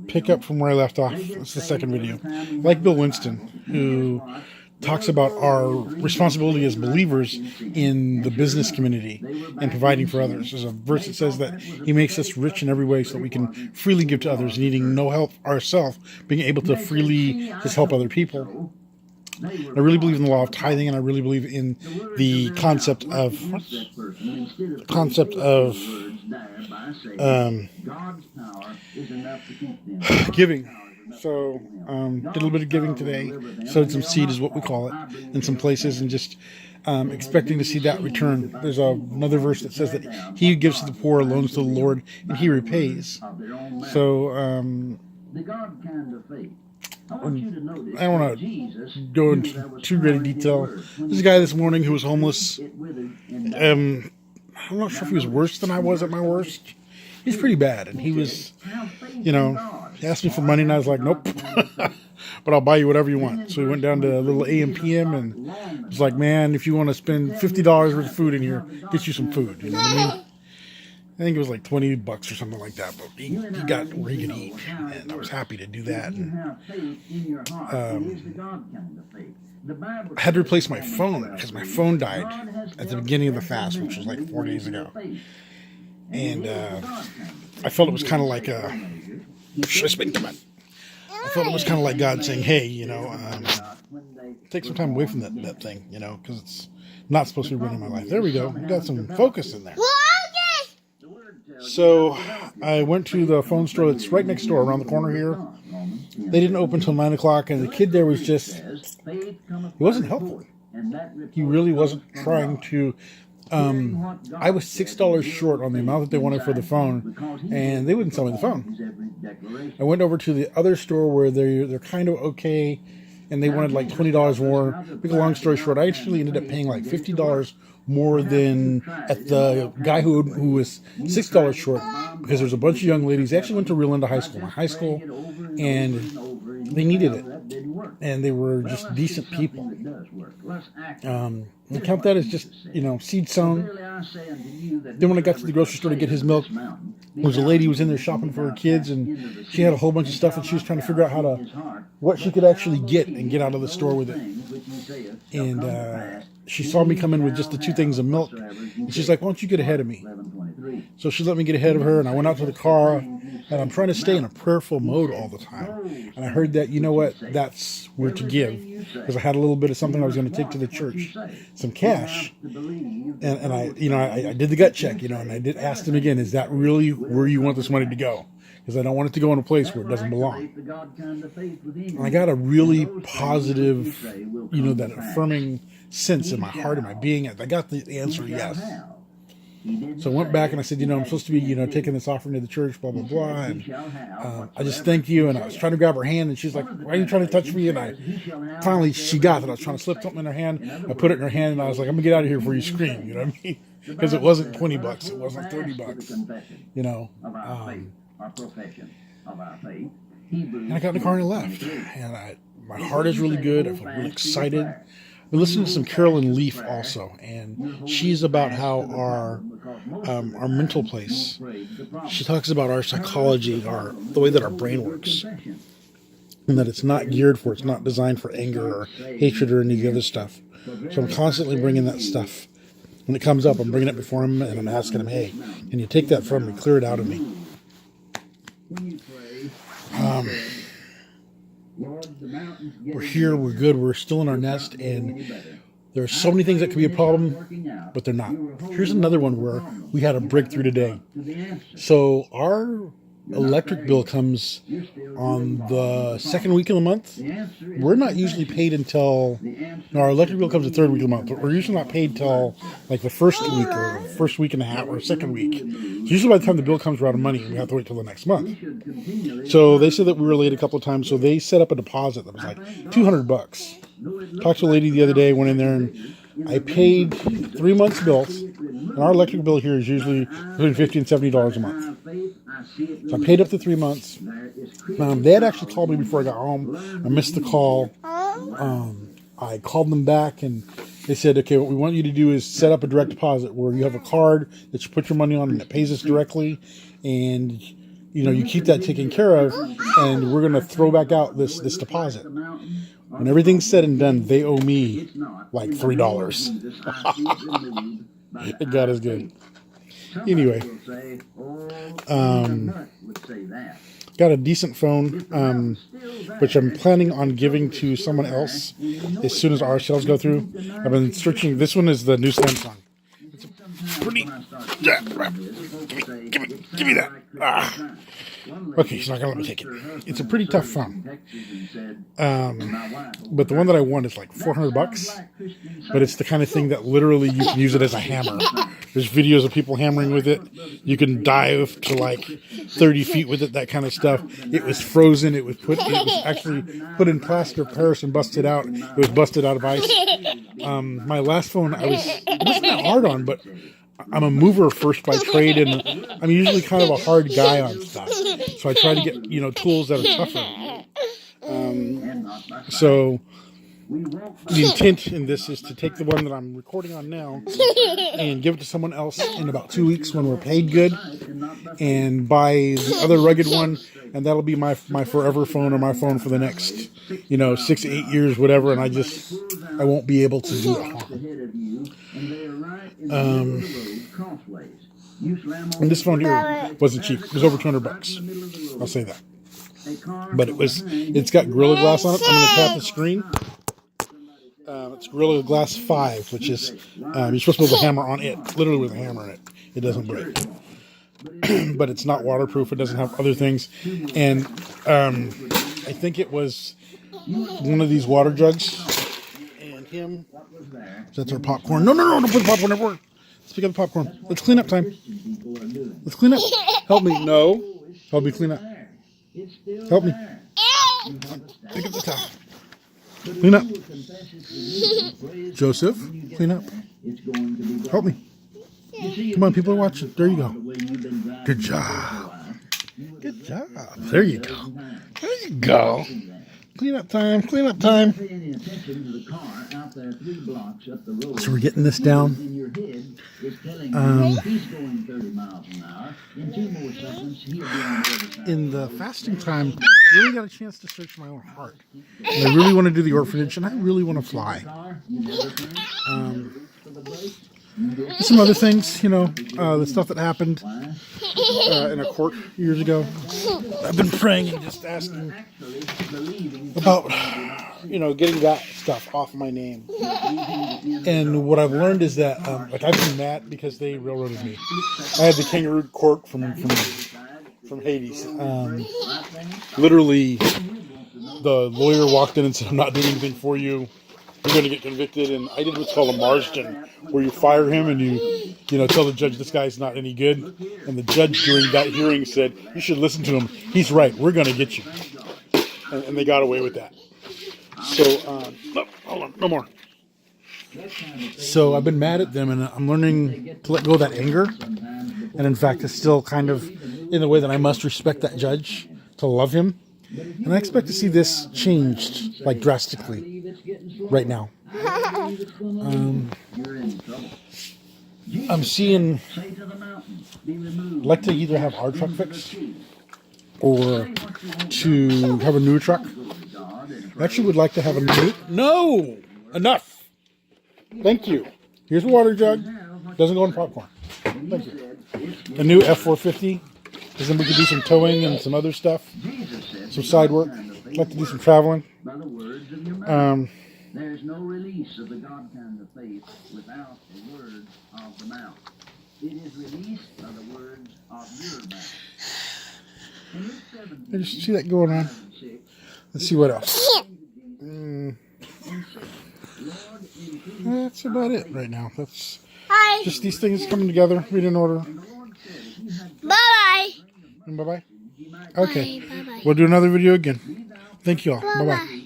pick up from where I left off. It's the second video. Like Bill Winston, who talks about our responsibility as believers in the business community and providing for others. There's a verse that says that he makes us rich in every way so that we can freely give to others, needing no help ourselves, being able to freely just help other people. I really believe in the law of tithing, and I really believe in the concept of giving. So did a little bit of giving today, sowed some seed is what we call it in some places, and just expecting to see that return. There's another verse that says that he who gives to the poor loans to the Lord, and he repays. So I don't want to go into too great detail. There's a guy this morning who was homeless. I'm not sure if he was worse than I was at my worst. He's pretty bad, and he was, he asked me for money, and I was like, nope, but I'll buy you whatever you want. So we went down to a little AM/PM, and it was like, man, if you want to spend $50 worth of food in here, get you some food. You know what I mean? I think it was like $20 or something like that, but he got where he could eat, and I was happy to do that. And, I had to replace my phone because my phone died at the beginning of the fast, which was like 4 days ago. And I felt it was kind of like I felt it was kind of like God saying, hey, take some time away from that thing, because it's not supposed to be running my life. There we go. We got some focus in there. So I went to the phone store that's right next door around the corner here. They didn't open until 9 o'clock, and the kid there was just, he wasn't helpful. He really wasn't trying to. I was $6 short on the amount that they wanted for the phone, and they wouldn't sell me the phone. I went over to the other store where they're kind of okay, and they wanted like $20 more. Make a long story short, I actually ended up paying like $50 more than at the guy who was $6 short, because there's a bunch of young ladies. They actually went to Rio Linda High School, my high school, and they needed it, and they were just decent people. I count that as just, seed sown. Then when I got to the grocery store to get his milk, there was a lady who was in there shopping for her kids, and she had a whole bunch of stuff, and she was trying to figure out what she could actually get and get out of the store with it. And she saw me come in with just the 2 things of milk, and she's like, why don't you get ahead of me? So she let me get ahead of her, and I went out to the car, and I'm trying to stay in a prayerful mode all the time. And I heard that, that's where to give, because I had a little bit of something I was going to take to the church, some cash. And I did the gut check, and I did ask them again, is that really where you want this money to go? Because I don't want it to go in a place where it doesn't belong. And I got a really positive, that affirming sense in my heart, in my being. I got the answer yes. So I went back and I said, I'm supposed to be, taking this offering to the church, blah, blah, blah. And I just thank you. And I was trying to grab her hand, and she's like, why are you trying to touch me? And she got that I was trying to slip something in her hand. I put it in her hand, and I was like, I'm going to get out of here before you scream. You know what I mean? Because it wasn't $20. It wasn't $30. And I got in the car and I left. And my heart is really good. I feel really excited. I've been listening to some Carolyn Leaf also, and she's about how our mental place. She talks about our psychology, the way that our brain works, and that it's not geared for, it's not designed for anger or hatred or any of the other stuff. So I'm constantly bringing that stuff. When it comes up, I'm bringing it before him, and I'm asking him, hey, can you take that from me, clear it out of me? We're here, we're good, we're still in our nest, and there are so many things that could be a problem, but they're not. Here's another one where we had a breakthrough today. So our electric bill comes on the second week of the month. We're not usually paid until, our electric bill comes the third week of the month, but we're usually not paid till like the first week or first week and a half or second week. So usually by the time the bill comes, we're out of money and we have to wait till the next month. So they said that we were late a couple of times, so they set up a deposit that was like $200. Talked to a lady the other day, went in there, and I paid 3 months' bills, and our electric bill here is usually between $50 and $70 a month. So I paid up to 3 months. They had actually called me before I got home. I missed the call. I called them back, and they said, okay, what we want you to do is set up a direct deposit where you have a card that you put your money on and it pays us directly, and you keep that taken care of, and we're going to throw back out this deposit. When everything's said and done, they owe me like $3. God is good. Anyway, got a decent phone, which I'm planning on giving to someone else as soon as our sales go through. I've been searching. This one is the new Samsung. It's a pretty. Give me that. Okay, she's not gonna let me take it. It's a pretty tough phone. But the one that I want is like $400. But it's the kind of thing that literally you can use it as a hammer. There's videos of people hammering with it. You can dive to like 30 feet with it, that kind of stuff. It was frozen. It was actually put in plaster of Paris and busted out. It was busted out of ice. My last phone, it wasn't that hard on, but I'm a mover first by trade, and I'm usually kind of a hard guy on stuff. So I try to get, tools that are tougher. So the intent in this is to take the one that I'm recording on now and give it to someone else in about 2 weeks when we're paid good, and buy the other rugged one, and that'll be my forever phone, or my phone for the next 6 to 8 years, whatever, and I won't be able to do it. And this phone here wasn't cheap. It was over $200. I'll say that. But it's got Gorilla Glass on it. I'm going to tap the screen. It's Gorilla Glass 5, which is, you're supposed to be able to hammer on it, literally with a hammer in it. It doesn't break. But it's not waterproof. It doesn't have other things. And I think it was one of these water jugs. And him. That's our popcorn. No, don't put the popcorn everywhere. Let's pick up the popcorn. Let's clean up time. Let's clean up. Help me. No. Help me clean up. Help me. Pick up the towel. Clean up. Joseph, clean up. Help me. Come on, people are watching. There you go. Good job. Good job. There you go. There you go. Clean up time. Clean up time. So we're getting this down. In the fasting time, I really got a chance to search my own heart. And I really want to do the orphanage, and I really want to fly. Some other things, the stuff that happened in a court years ago. I've been praying and just asking about, getting that stuff off my name. And what I've learned is that, I've been mad because they railroaded me. I had the kangaroo court from Hades. Literally, the lawyer walked in and said, "I'm not doing anything for you. You're going to get convicted." And I did what's called a marsden, where you fire him and you tell the judge this guy's not any good. And the judge during that hearing said, "You should listen to him. He's right. We're going to get you." And they got away with that. So, no, hold on, no more. So I've been mad at them, and I'm learning to let go of that anger. And in fact, it's still kind of in the way that I must respect that judge, to love him. And I expect to see this changed, like drastically, right now. I'm seeing, I'd like to either have our truck fixed or to have a new truck. I actually would like to have a new... No! Enough! Thank you. Here's a water jug. Doesn't go in popcorn. Thank you. A new F450. Because then we could do some towing and some other stuff. Some side work. I'd like to do some traveling. There's no release of the God kind of faith without the word of the mouth. It is released by the words of your mouth. I just see that going on. Let's see what else. That's about it right now. That's just these things coming together. Read in order. Bye-bye. And bye-bye. Okay. Bye-bye. We'll do another video again. Thank you all. Bye-bye.